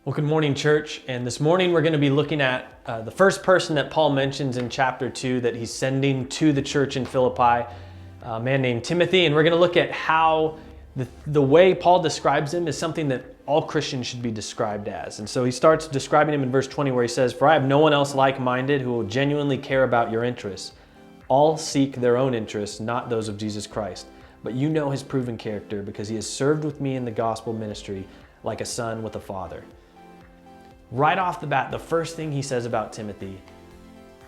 Well, good morning, church. And this morning we're going to be looking at the first person that Paul mentions in chapter 2 that he's sending to the church in Philippi, a man named Timothy. And we're going to look at how the way Paul describes him is something that all Christians should be described as. And so he starts describing him in verse 20 where he says, "For I have no one else like-minded who will genuinely care about your interests. All seek their own interests, not those of Jesus Christ. But you know his proven character because he has served with me in the gospel ministry like a son with a father." Right off the bat, the first thing he says about Timothy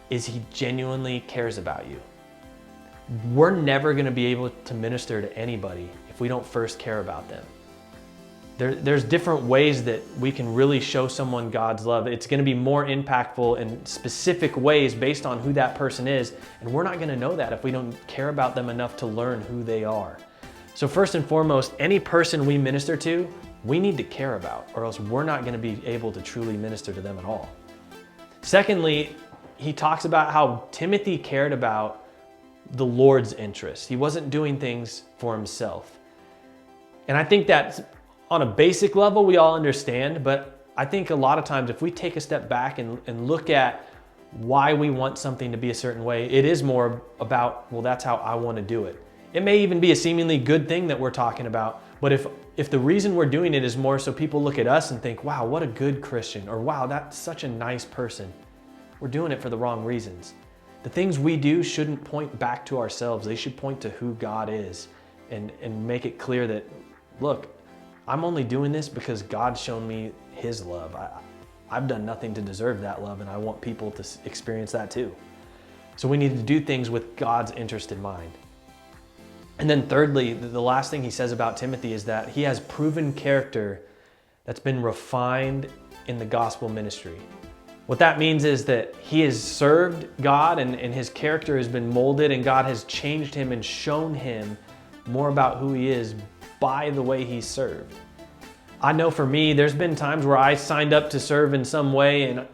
is he genuinely cares about you. We're never going to be able to minister to anybody if we don't first care about them. There's different ways that we can really show someone God's love. It's going to be more impactful in specific ways based on who that person is, and we're not going to know that if we don't care about them enough to learn who they are. So first and foremost, any person we minister to, we need to care about, or else we're not going to be able to truly minister to them at all. Secondly, he talks about how Timothy cared about the Lord's interests. He wasn't doing things for himself. And I think that on a basic level, we all understand, but I think a lot of times if we take a step back and look at why we want something to be a certain way, it is more about, well, that's how I want to do it. It may even be a seemingly good thing that we're talking about, but if the reason we're doing it is more so people look at us and think, wow, what a good Christian, or wow, that's such a nice person, we're doing it for the wrong reasons. The things we do shouldn't point back to ourselves. They should point to who God is and make it clear that, look, I'm only doing this because God's shown me his love. I've done nothing to deserve that love, and I want people to experience that too. So we need to do things with God's interest in mind. And then thirdly, the last thing he says about Timothy is that he has proven character that's been refined in the gospel ministry. What that means is that he has served God and his character has been molded, and God has changed him and shown him more about who he is by the way he served. I know for me, there's been times where I signed up to serve in some way and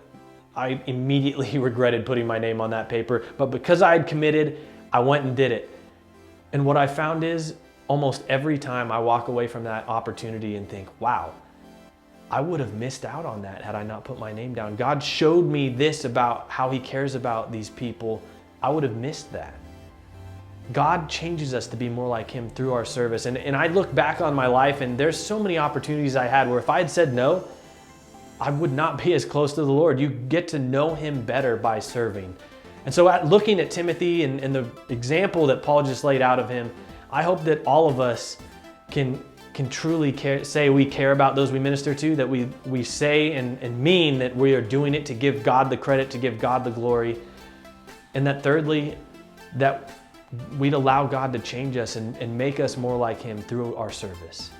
I immediately regretted putting my name on that paper, but because I had committed, I went and did it. And what I found is almost every time I walk away from that opportunity and think, wow, I would have missed out on that had I not put my name down. God showed me this about how he cares about these people. I would have missed that. God changes us to be more like him through our service. And I look back on my life and there's so many opportunities I had where if I had said no, I would not be as close to the Lord. You get to know him better by serving. And so looking at Timothy and the example that Paul just laid out of him, I hope that all of us can truly say we care about those we minister to, that we say and mean that we are doing it to give God the credit, to give God the glory. And that thirdly, that we'd allow God to change us and make us more like him through our service.